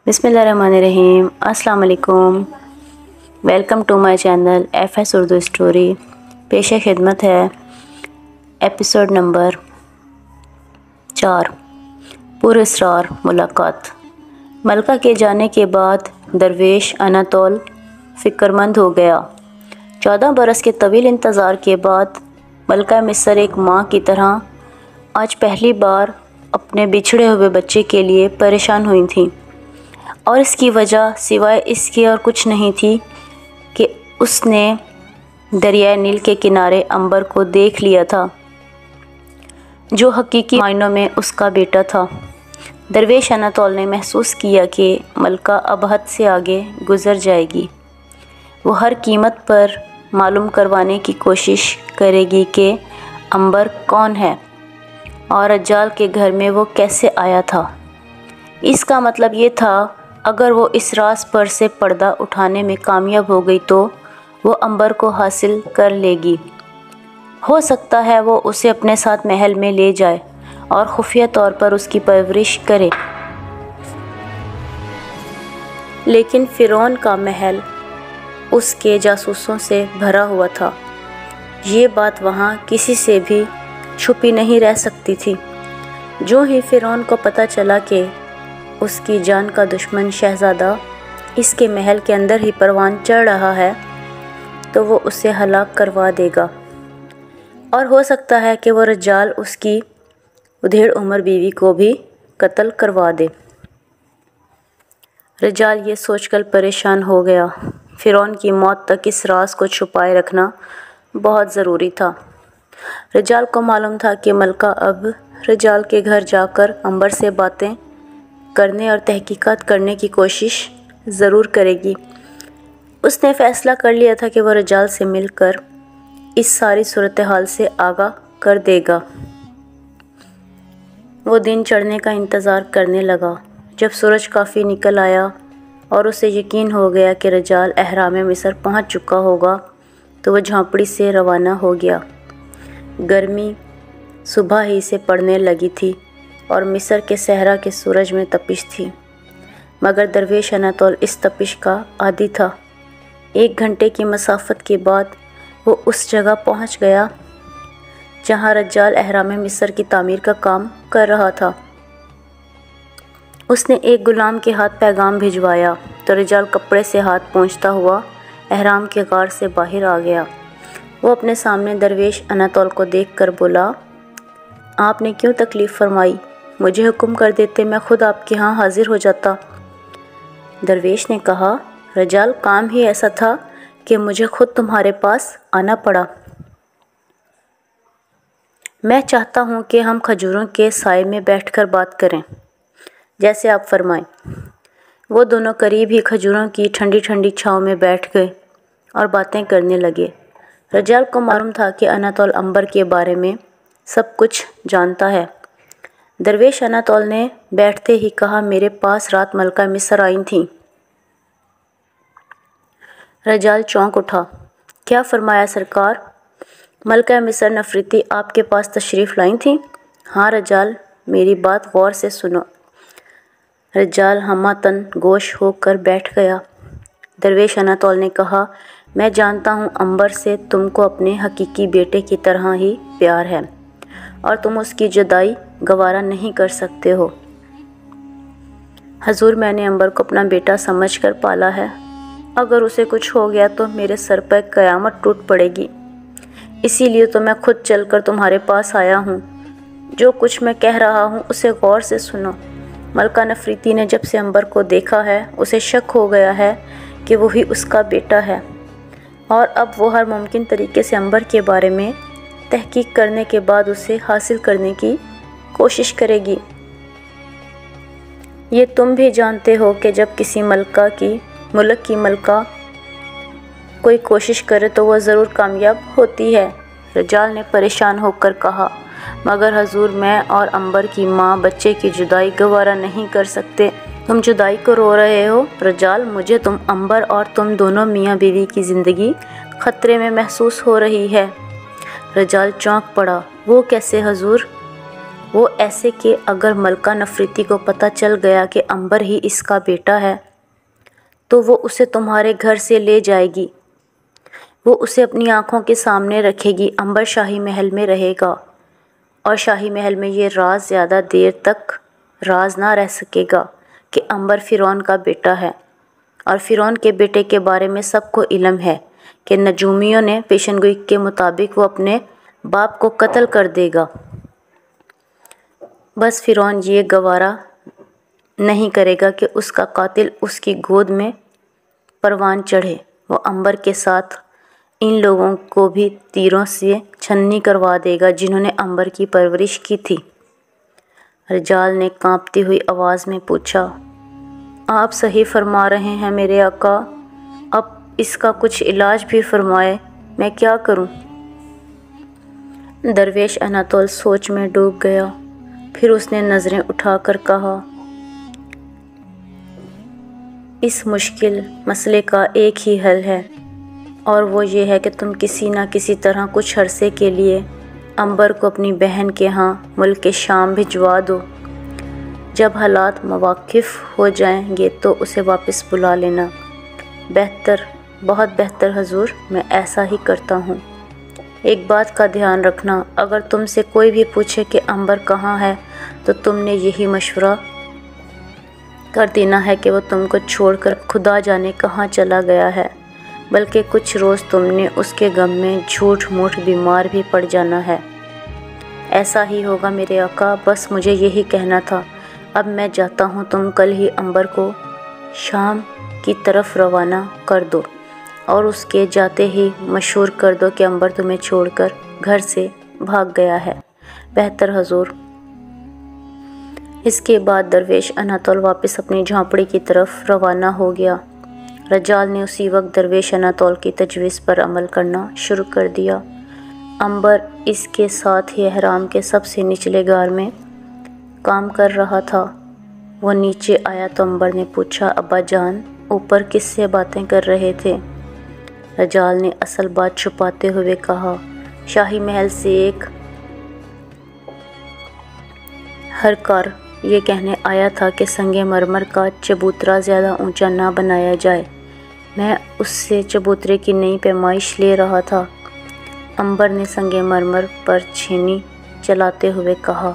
بسم اللہ الرحمن الرحیم۔ السلام علیکم، welcome to my channel F S Urdu story. پیش خدمت ہے ایپیسوڈ نمبر 4، پراسرار ملاقات۔ ملکہ کے جانے کے بعد درویش اناطول فکر مند ہو گیا۔ 14 برس کے طویل انتظار کے بعد ملکہ مصر ایک ماں کی طرح آج پہلی بار اپنے بچھڑے ہوئے بچے کے لیے پریشان ہوئی تھیں، اور اس کی وجہ سوائے اس کے اور کچھ نہیں تھی کہ اس نے دریائے نیل کے کنارے عنبر کو دیکھ لیا تھا، جو حقیقی معنوں میں اس کا بیٹا تھا۔ درویش اناطول نے محسوس کیا کہ ملکہ اب حد سے آگے گزر جائے گی۔ وہ ہر قیمت پر معلوم کروانے کی کوشش کرے گی کہ عنبر کون ہے اور رجال کے گھر میں وہ کیسے آیا تھا۔ اس کا مطلب یہ تھا اگر وہ اس راز پر سے پردہ اٹھانے میں کامیاب ہو گئی تو وہ عنبر کو حاصل کر لے گی۔ ہو سکتا ہے وہ اسے اپنے ساتھ محل میں لے جائے اور خفیہ طور پر اس کی پرورش کرے، لیکن فرعون کا محل اس کے جاسوسوں سے بھرا ہوا تھا۔ یہ بات وہاں کسی سے بھی چھپی نہیں رہ سکتی تھی۔ جو ہی فرعون کو پتہ چلا کہ اس کی جان کا دشمن شہزادہ اس کے محل کے اندر ہی پروان چڑھ رہا ہے تو وہ اسے ہلاک کروا دے گا، اور ہو سکتا ہے کہ وہ رجال اس کی ادھیڑ عمر بیوی کو بھی قتل کروا دے۔ رجال یہ سوچ کر پریشان ہو گیا۔ فرعون کی موت تک اس راز کو چھپائے رکھنا بہت ضروری تھا۔ رجال کو معلوم تھا کہ ملکہ اب رجال کے گھر جا کر عنبر سے باتیں کرنے اور تحقیقات کرنے کی کوشش ضرور کرے گی۔ اس نے فیصلہ کر لیا تھا کہ وہ رجال سے مل کر اس ساری صورتحال سے آگاہ کر دے گا۔ وہ دن چڑھنے کا انتظار کرنے لگا۔ جب سورج کافی نکل آیا اور اسے یقین ہو گیا کہ رجال اہرام مصر پہنچ چکا ہوگا تو وہ جھونپڑی سے روانہ ہو گیا۔ گرمی صبح ہی سے پڑنے لگی تھی اور مصر کے صحرا کے سورج میں تپش تھی، مگر درویش اناطول اس تپش کا عادی تھا۔ 1 گھنٹے کی مسافت کے بعد وہ اس جگہ پہنچ گیا جہاں رجال اہرام مصر کی تعمیر کا کام کر رہا تھا۔ اس نے ایک غلام کے ہاتھ پیغام بھجوایا تو رجال کپڑے سے ہاتھ پونچھتا ہوا اہرام کے غار سے باہر آ گیا۔ وہ اپنے سامنے درویش اناطول کو دیکھ کر بولا، آپ نے کیوں تکلیف فرمائی؟ مجھے حکم کر دیتے، میں خود آپ کے ہاں حاضر ہو جاتا۔ درویش نے کہا، رجال کام ہی ایسا تھا کہ مجھے خود تمہارے پاس آنا پڑا۔ میں چاہتا ہوں کہ ہم کھجوروں کے سائے میں بیٹھ کر بات کریں، جیسے آپ فرمائیں۔ وہ دونوں قریب ہی کھجوروں کی ٹھنڈی ٹھنڈی چھاؤں میں بیٹھ گئے اور باتیں کرنے لگے۔ رجال کو معلوم تھا کہ اناطول عنبر کے بارے میں سب کچھ جانتا ہے۔ درویش اناطول نے بیٹھتے ہی کہا، میرے پاس رات ملکہ مصر آئی تھیں۔ رجال چونک اٹھا، کیا فرمایا سرکار؟ ملکہ مصر نفرتی آپ کے پاس تشریف لائی تھیں؟ ہاں رجال، میری بات غور سے سنو۔ رجال ہمہ تن گوش ہو کر بیٹھ گیا۔ درویش اناطول نے کہا، میں جانتا ہوں عنبر سے تم کو اپنے حقیقی بیٹے کی طرح ہی پیار ہے اور تم اس کی جدائی گوارا نہیں کر سکتے ہو۔ حضور، میں نے عنبر کو اپنا بیٹا سمجھ کر پالا ہے۔ اگر اسے کچھ ہو گیا تو میرے سر پر قیامت ٹوٹ پڑے گی۔ اسی لیے تو میں خود چل کر تمہارے پاس آیا ہوں۔ جو کچھ میں کہہ رہا ہوں اسے غور سے سنو۔ ملکہ نفریتی نے جب سے عنبر کو دیکھا ہے اسے شک ہو گیا ہے کہ وہی اس کا بیٹا ہے، اور اب وہ ہر ممکن طریقے سے عنبر کے بارے میں تحقیق کرنے کے بعد اسے حاصل کرنے کی کوشش کرے گی۔ یہ تم بھی جانتے ہو کہ جب کسی ملک کی ملکہ کوئی کوشش کرے تو وہ ضرور کامیاب ہوتی ہے۔ رجال نے پریشان ہو کر کہا، مگر حضور، میں اور عنبر کی ماں بچے کی جدائی گوارا نہیں کر سکتے۔ تم جدائی کو رو رہے ہو رجال، مجھے تم عنبر اور تم دونوں میاں بیوی کی زندگی خطرے میں محسوس ہو رہی ہے۔ رجال چونک پڑا، وہ کیسے حضور؟ وہ ایسے کہ اگر ملکہ نفریتی کو پتہ چل گیا کہ عنبر ہی اس کا بیٹا ہے تو وہ اسے تمہارے گھر سے لے جائے گی، وہ اسے اپنی آنکھوں کے سامنے رکھے گی۔ عنبر شاہی محل میں رہے گا اور شاہی محل میں یہ راز زیادہ دیر تک راز نہ رہ سکے گا کہ عنبر فرعون کا بیٹا ہے، اور فرعون کے بیٹے کے بارے میں سب کو علم ہے کہ نجومیوں نے پیشن گوئی کے مطابق وہ اپنے باپ کو قتل کر دے گا۔ بس فرعون یہ گوارا نہیں کرے گا کہ اس کا قاتل اس کی گود میں پروان چڑھے۔ وہ عنبر کے ساتھ ان لوگوں کو بھی تیروں سے چھننی کروا دے گا جنہوں نے عنبر کی پرورش کی تھی۔ رجال نے کانپتی ہوئی آواز میں پوچھا، آپ صحیح فرما رہے ہیں میرے آقا، اب اس کا کچھ علاج بھی فرمائے، میں کیا کروں؟ درویش اناتول سوچ میں ڈوب گیا، پھر اس نے نظریں اٹھا کر کہا، اس مشکل مسئلے کا ایک ہی حل ہے، اور وہ یہ ہے کہ تم کسی نہ کسی طرح کچھ عرصے کے لیے عنبر کو اپنی بہن کے ہاں ملک شام بھجوا دو۔ جب حالات مواقف ہو جائیں گے تو اسے واپس بلا لینا۔ بہتر، بہت بہتر حضور، میں ایسا ہی کرتا ہوں۔ ایک بات کا دھیان رکھنا، اگر تم سے کوئی بھی پوچھے کہ عنبر کہاں ہے تو تم نے یہی مشورہ کر دینا ہے کہ وہ تم کو چھوڑ کر خدا جانے کہاں چلا گیا ہے، بلکہ کچھ روز تم نے اس کے غم میں جھوٹ موٹ بیمار بھی پڑ جانا ہے۔ ایسا ہی ہوگا میرے آقا، بس مجھے یہی کہنا تھا۔ اب میں جاتا ہوں، تم کل ہی عنبر کو شام کی طرف روانہ کر دو اور اس کے جاتے ہی مشہور کر دو کہ عنبر تمہیں چھوڑ کر گھر سے بھاگ گیا ہے۔ بہتر حضور۔ اس کے بعد درویش اناتول واپس اپنی جھونپڑی کی طرف روانہ ہو گیا۔ رجال نے اسی وقت درویش اناتول کی تجویز پر عمل کرنا شروع کر دیا۔ عنبر اس کے ساتھ ہی احرام کے سب سے نچلے غار میں کام کر رہا تھا۔ وہ نیچے آیا تو عنبر نے پوچھا، ابا جان، اوپر کس سے باتیں کر رہے تھے؟ رجال نے اصل بات چھپاتے ہوئے کہا، شاہی محل سے ایک ہرکار یہ کہنے آیا تھا کہ سنگ مرمر کا چبوترا زیادہ اونچا نہ بنایا جائے، میں اس سے چبوترے کی نئی پیمائش لے رہا تھا۔ عنبر نے سنگ مرمر پر چھینی چلاتے ہوئے کہا،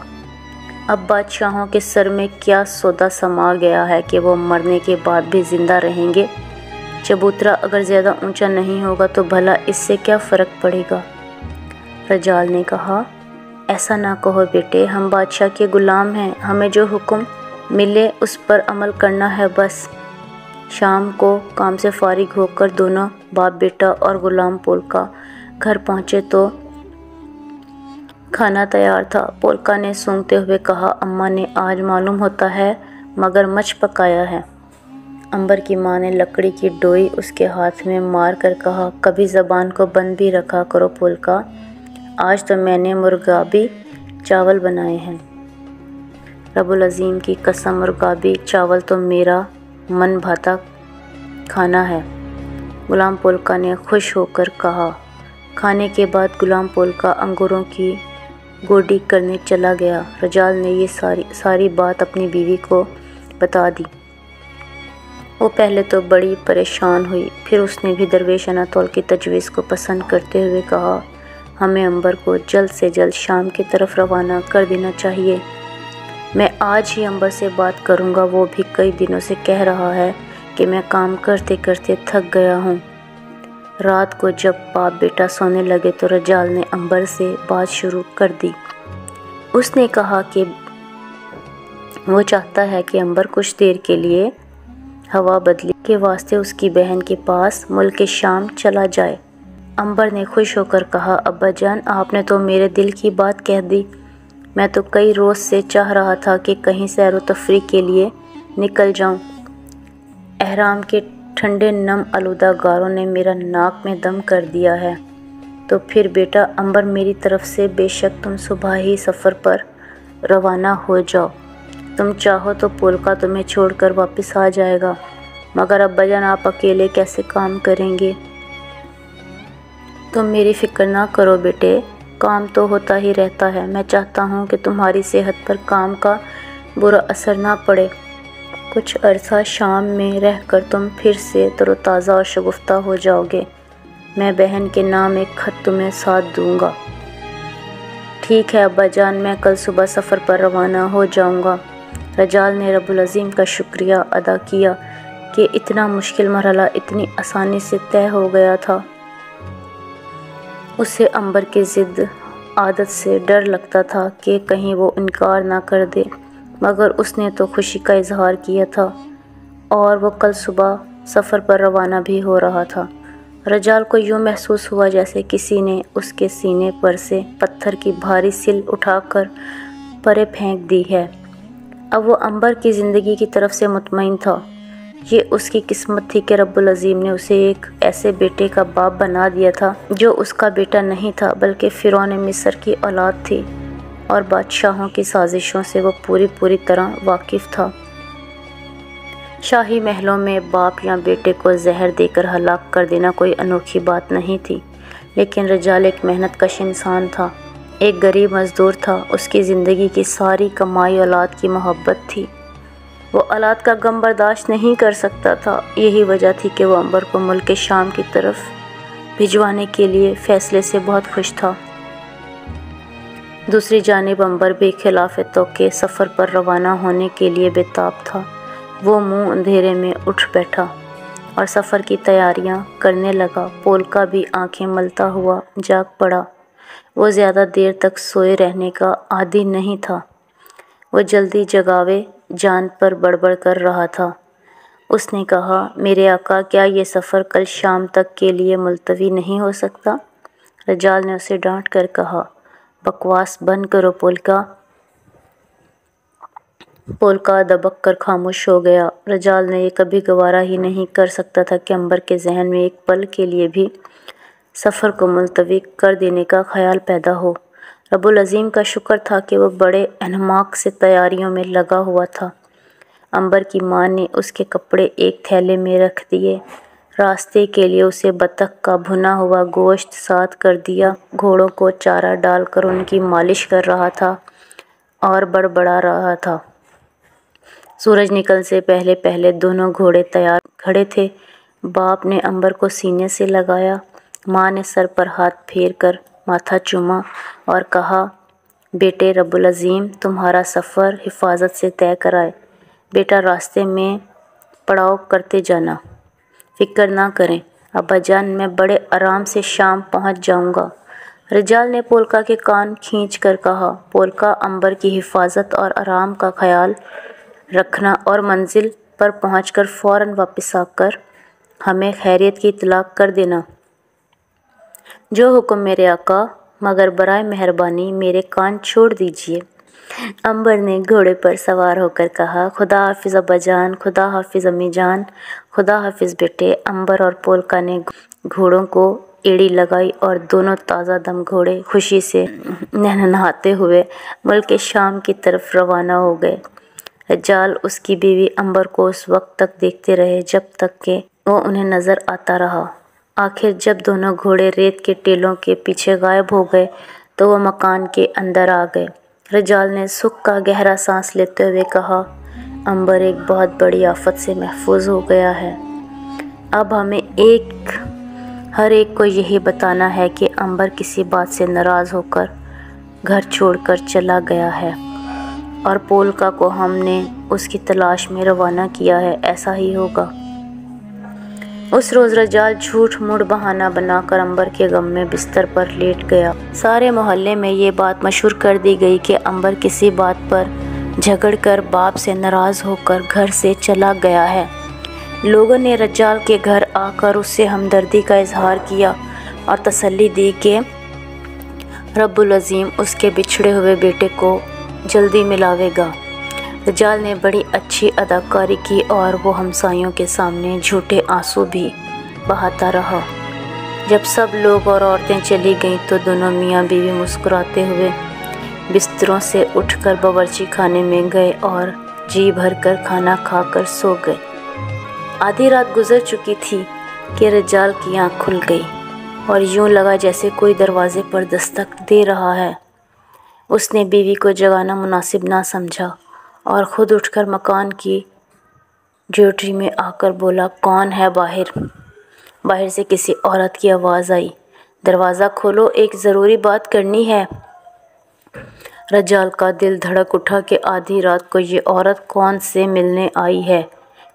اب بادشاہوں کے سر میں کیا سودا سما گیا ہے کہ وہ مرنے کے بعد بھی زندہ رہیں گے؟ چبوترا اگر زیادہ اونچا نہیں ہوگا تو بھلا اس سے کیا فرق پڑے گا؟ رجال نے کہا، ایسا نہ کہو بیٹے، ہم بادشاہ کے غلام ہیں، ہمیں جو حکم ملے اس پر عمل کرنا ہے بس۔ شام کو کام سے فارغ ہو کر دونوں باپ بیٹا اور غلام پولکا گھر پہنچے تو کھانا تیار تھا۔ پولکا نے سونگتے ہوئے کہا، اماں نے آج معلوم ہوتا ہے مگر مچھ پکایا ہے۔ عنبر کی ماں نے لکڑی کی ڈوئی اس کے ہاتھ میں مار کر کہا، کبھی زبان کو بند بھی رکھا کرو پولکا، آج تو میں نے مرغابی چاول بنائے ہیں۔ رب العظیم کی قسم، مرغابی چاول تو میرا من بھاتا کھانا ہے، غلام پولکا نے خوش ہو کر کہا۔ کھانے کے بعد غلام پولکا انگوروں کی گوڈی کرنے چلا گیا۔ رجال نے یہ ساری بات اپنی بیوی کو بتا دی۔ وہ پہلے تو بڑی پریشان ہوئی، پھر اس نے بھی درویش اناتول کی تجویز کو پسند کرتے ہوئے کہا، ہمیں عنبر کو جلد سے جلد شام کی طرف روانہ کر دینا چاہیے۔ میں آج ہی عنبر سے بات کروں گا، وہ بھی کئی دنوں سے کہہ رہا ہے کہ میں کام کرتے کرتے تھک گیا ہوں۔ رات کو جب باپ بیٹا سونے لگے تو رجال نے عنبر سے بات شروع کر دی۔ اس نے کہا کہ وہ چاہتا ہے کہ عنبر کچھ دیر کے لیے ہوا بدلی کے واسطے اس کی بہن کے پاس ملک شام چلا جائے۔ عنبر نے خوش ہو کر کہا، ابا جان، آپ نے تو میرے دل کی بات کہہ دی، میں تو کئی روز سے چاہ رہا تھا کہ کہیں سیر و تفریح کے لیے نکل جاؤں۔ احرام کے ٹھنڈے نم آلودہ غاروں نے میرا ناک میں دم کر دیا ہے۔ تو پھر بیٹا عنبر، میری طرف سے بے شک تم صبح ہی سفر پر روانہ ہو جاؤ۔ تم چاہو تو پولکا تمہیں چھوڑ کر واپس آ جائے گا، مگر ابا جان آپ اکیلے کیسے کام کریں گے؟ تم میری فکر نہ کرو بیٹے، کام تو ہوتا ہی رہتا ہے۔ میں چاہتا ہوں کہ تمہاری صحت پر کام کا برا اثر نہ پڑے۔ کچھ عرصہ شام میں رہ کر تم پھر سے تر و تازہ اور شگفتہ ہو جاؤ گے۔ میں بہن کے نام ایک خط تمہیں ساتھ دوں گا۔ ٹھیک ہے ابا جان، میں کل صبح سفر پر روانہ ہو جاؤں گا۔ رجال نے رب العظیم کا شکریہ ادا کیا کہ اتنا مشکل مرحلہ اتنی آسانی سے طے ہو گیا تھا۔ اسے عنبر کی ضد عادت سے ڈر لگتا تھا کہ کہیں وہ انکار نہ کر دے، مگر اس نے تو خوشی کا اظہار کیا تھا اور وہ کل صبح سفر پر روانہ بھی ہو رہا تھا۔ رجال کو یوں محسوس ہوا جیسے کسی نے اس کے سینے پر سے پتھر کی بھاری سل اٹھا کر پرے پھینک دی ہے۔ اب وہ عنبر کی زندگی کی طرف سے مطمئن تھا۔ یہ اس کی قسمت تھی کہ رب العظیم نے اسے ایک ایسے بیٹے کا باپ بنا دیا تھا جو اس کا بیٹا نہیں تھا بلکہ فرعون مصر کی اولاد تھی، اور بادشاہوں کی سازشوں سے وہ پوری طرح واقف تھا۔ شاہی محلوں میں باپ یا بیٹے کو زہر دے کر ہلاک کر دینا کوئی انوکھی بات نہیں تھی، لیکن رجال ایک محنت کش انسان تھا، ایک غریب مزدور تھا۔ اس کی زندگی کی ساری کمائی اولاد کی محبت تھی۔ وہ اولاد کا غم برداشت نہیں کر سکتا تھا۔ یہی وجہ تھی کہ وہ عنبر کو ملک شام کی طرف بھجوانے کے لیے فیصلے سے بہت خوش تھا۔ دوسری جانب عنبر بھی خلاف توقع سفر پر روانہ ہونے کے لیے بے تاب تھا۔ وہ منہ اندھیرے میں اٹھ بیٹھا اور سفر کی تیاریاں کرنے لگا۔ پولکا بھی آنکھیں ملتا ہوا جاگ پڑا۔ وہ زیادہ دیر تک سوئے رہنے کا عادی نہیں تھا۔ وہ جلدی جگاوے جان پر بڑبڑ کر رہا تھا۔ اس نے کہا، میرے آقا، کیا یہ سفر کل شام تک کے لیے ملتوی نہیں ہو سکتا؟ رجال نے اسے ڈانٹ کر کہا، بکواس بند کرو پولکا۔ پولکا دبک کر خاموش ہو گیا۔ رجال نے یہ کبھی گوارا ہی نہیں کر سکتا تھا کہ عنبر کے ذہن میں ایک پل کے لیے بھی سفر کو ملتوی کر دینے کا خیال پیدا ہو۔ رب العظیم کا شکر تھا کہ وہ بڑے انہماک سے تیاریوں میں لگا ہوا تھا۔ عنبر کی ماں نے اس کے کپڑے ایک تھیلے میں رکھ دیے۔ راستے کے لیے اسے بطخ کا بھنا ہوا گوشت ساتھ کر دیا۔ گھوڑوں کو چارہ ڈال کر ان کی مالش کر رہا تھا اور بڑبڑا رہا تھا۔ سورج نکل سے پہلے دونوں گھوڑے تیار کھڑے تھے۔ باپ نے عنبر کو سینے سے لگایا۔ ماں نے سر پر ہاتھ پھیر کر ماتھا چوما اور کہا، بیٹے، رب العظیم تمہارا سفر حفاظت سے طے کرائے۔ بیٹا، راستے میں پڑاؤ کرتے جانا، فکر نہ کریں۔ ابا جان، میں بڑے آرام سے شام پہنچ جاؤں گا۔ رجال نے پولکا کے کان کھینچ کر کہا، پولکا، عنبر کی حفاظت اور آرام کا خیال رکھنا اور منزل پر پہنچ کر فوراً واپس آ کر ہمیں خیریت کی اطلاع کر دینا۔ جو حکم میرے آقا، مگر برائے مہربانی میرے کان چھوڑ دیجیے۔ عنبر نے گھوڑے پر سوار ہو کر کہا، خدا حافظ ابا جان، خدا حافظ امی جان، خدا حافظ بیٹے۔ عنبر اور پولکا نے گھوڑوں کو ایڑی لگائی اور دونوں تازہ دم گھوڑے خوشی سے نہنہاتے ہوئے ملک شام کی طرف روانہ ہو گئے۔ رجال اس کی بیوی عنبر کو اس وقت تک دیکھتے رہے جب تک کہ وہ انہیں نظر آتا رہا۔ آخر جب دونوں گھوڑے ریت کے ٹیلوں کے پیچھے غائب ہو گئے تو وہ مکان کے اندر آ گئے۔ رجال نے سکھ کا گہرا سانس لیتے ہوئے کہا، عنبر ایک بہت بڑی آفت سے محفوظ ہو گیا ہے۔ اب ہمیں ہر ایک کو یہی بتانا ہے کہ عنبر کسی بات سے ناراض ہو کر گھر چھوڑ کر چلا گیا ہے، اور پولکا کو ہم نے اس کی تلاش میں روانہ کیا ہے۔ ایسا ہی ہوگا۔ اس روز رجال جھوٹ موٹ بہانہ بنا کر عنبر کے غم میں بستر پر لیٹ گیا۔ سارے محلے میں یہ بات مشہور کر دی گئی کہ عنبر کسی بات پر جھگڑ کر باپ سے ناراض ہو کر گھر سے چلا گیا ہے۔ لوگوں نے رجال کے گھر آ کر اس سے ہمدردی کا اظہار کیا اور تسلی دی کہ رب العظیم اس کے بچھڑے ہوئے بیٹے کو جلدی ملاوے گا۔ رجال نے بڑی اچھی اداکاری کی اور وہ ہمسایوں کے سامنے جھوٹے آنسو بھی بہاتا رہا۔ جب سب لوگ اور عورتیں چلی گئیں تو دونوں میاں بیوی مسکراتے ہوئے بستروں سے اٹھ کر باورچی خانے میں گئے اور جی بھر کر کھانا کھا کر سو گئے۔ آدھی رات گزر چکی تھی کہ رجال کی آنکھ کھل گئی۔ اور یوں لگا جیسے کوئی دروازے پر دستک دے رہا ہے۔ اس نے بیوی کو جگانا مناسب نہ سمجھا اور خود اٹھ کر مکان کی ڈیوٹری میں آ کر بولا، کون ہے باہر؟ باہر سے کسی عورت کی آواز آئی، دروازہ کھولو، ایک ضروری بات کرنی ہے۔ رجال کا دل دھڑک اٹھا کہ آدھی رات کو یہ عورت کون سے ملنے آئی ہے۔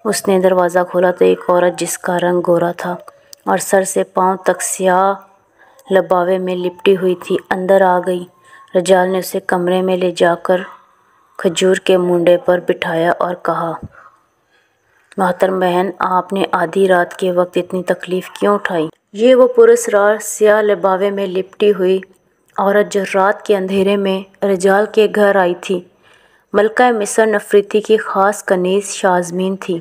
اس نے دروازہ کھولا تو ایک عورت جس کا رنگ گورا تھا اور سر سے پاؤں تک سیاہ لباوے میں لپٹی ہوئی تھی اندر آ گئی۔ رجال نے اسے کمرے میں لے جا کر کھجور کے مونڈے پر بٹھایا اور کہا، محترم بہن، آپ نے آدھی رات کے وقت اتنی تکلیف کیوں اٹھائی؟ یہ وہ پراسرار سیاہ لباوے میں لپٹی ہوئی عورت جو رات کے اندھیرے میں رجال کے گھر آئی تھی، ملکہ مصر نفریتی کی خاص کنیز شازمین تھی۔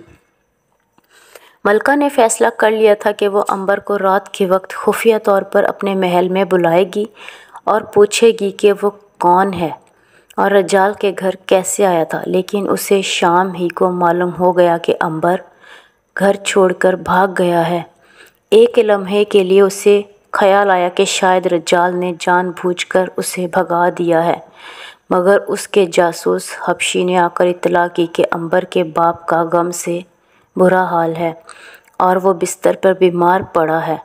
ملکہ نے فیصلہ کر لیا تھا کہ وہ امبر کو رات کے وقت خفیہ طور پر اپنے محل میں بلائے گی اور پوچھے گی کہ وہ کون ہے اور رجال کے گھر کیسے آیا تھا، لیکن اسے شام ہی کو معلوم ہو گیا کہ امبر گھر چھوڑ کر بھاگ گیا ہے۔ ایک لمحے کے لیے اسے خیال آیا کہ شاید رجال نے جان بوجھ کر اسے بھگا دیا ہے، مگر اس کے جاسوس حبشی نے آ کر اطلاع کی کہ امبر کے باپ کا غم سے برا حال ہے اور وہ بستر پر بیمار پڑا ہے۔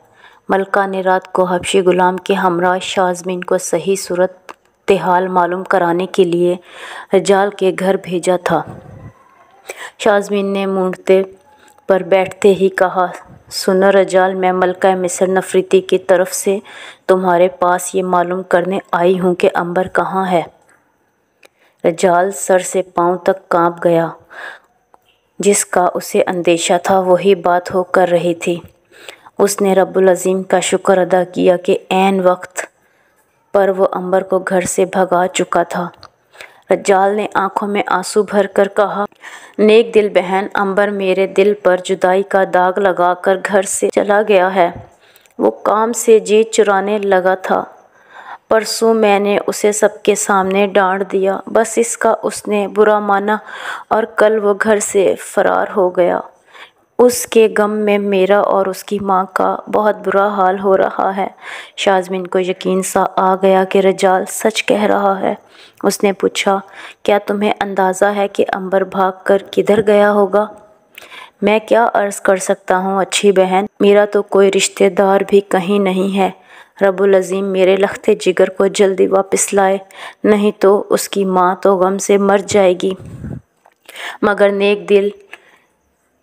ملکہ نے رات کو حبشی غلام کے ہمراہ شازمین کو صحیح صورتحال معلوم کرانے کے لیے رجال کے گھر بھیجا تھا۔ شازمین نے مونڈے پر بیٹھتے ہی کہا، سنو رجال، میں ملکہ مصر نفریتی کی طرف سے تمہارے پاس یہ معلوم کرنے آئی ہوں کہ امبر کہاں ہے۔ رجال سر سے پاؤں تک کانپ گیا۔ جس کا اسے اندیشہ تھا وہی بات ہو کر رہی تھی۔ اس نے رب العظیم کا شکر ادا کیا کہ عین وقت پر وہ امبر کو گھر سے بھگا چکا تھا۔ رجال نے آنکھوں میں آنسو بھر کر کہا، نیک دل بہن، امبر میرے دل پر جدائی کا داغ لگا کر گھر سے چلا گیا ہے۔ وہ کام سے جی چرانے لگا تھا۔ پرسوں میں نے اسے سب کے سامنے ڈانٹ دیا، بس اس کا اس نے برا مانا اور کل وہ گھر سے فرار ہو گیا۔ اس کے غم میں میرا اور اس کی ماں کا بہت برا حال ہو رہا ہے۔ شازمین کو یقین سا آ گیا کہ رجال سچ کہہ رہا ہے۔ اس نے پوچھا، کیا تمہیں اندازہ ہے کہ امبر بھاگ کر کدھر گیا ہوگا؟ میں کیا عرض کر سکتا ہوں اچھی بہن، میرا تو کوئی رشتہ دار بھی کہیں نہیں ہے۔ رب العظیم میرے لخت جگر کو جلدی واپس لائے، نہیں تو اس کی ماں تو غم سے مر جائے گی۔ مگر نیک دل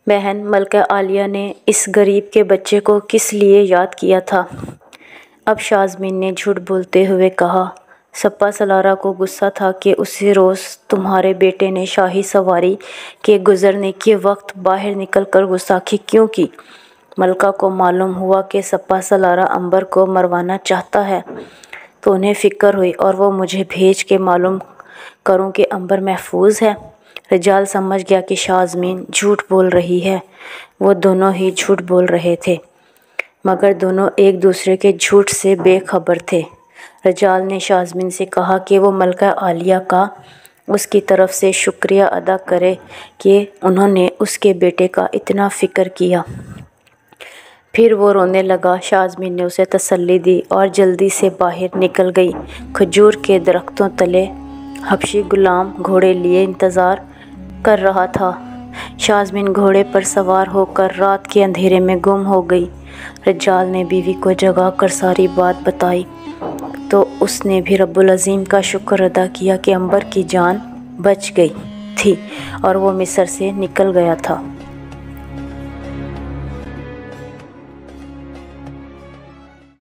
بہن، ملکہ عالیہ نے اس غریب کے بچے کو کس لیے یاد کیا تھا؟ اب شازمین نے جھوٹ بولتے ہوئے کہا، سپہ سالارہ کو غصہ تھا کہ اسی روز تمہارے بیٹے نے شاہی سواری کے گزرنے کے وقت باہر نکل کر گستاخی کیوں کی۔ ملکہ کو معلوم ہوا کہ سپہ سالارہ امبر کو مروانا چاہتا ہے تو انہیں فکر ہوئی اور وہ مجھے بھیج کے معلوم کروں کہ امبر محفوظ ہے۔ رجال سمجھ گیا کہ شازمین جھوٹ بول رہی ہے۔ وہ دونوں ہی جھوٹ بول رہے تھے، مگر دونوں ایک دوسرے کے جھوٹ سے بے خبر تھے۔ رجال نے شازمین سے کہا کہ وہ ملکہ عالیہ کا اس کی طرف سے شکریہ ادا کرے کہ انہوں نے اس کے بیٹے کا اتنا فکر کیا۔ پھر وہ رونے لگا۔ شازمین نے اسے تسلی دی اور جلدی سے باہر نکل گئی۔ کھجور کے درختوں تلے حبشی غلام گھوڑے لیے انتظار کر رہا تھا۔ شازمین گھوڑے پر سوار ہو کر رات کے اندھیرے میں گم ہو گئی۔ رجال نے بیوی کو جگا کر ساری بات بتائی تو اس نے بھی رب العظیم کا شکر ادا کیا کہ امبر کی جان بچ گئی تھی اور وہ مصر سے نکل گیا تھا۔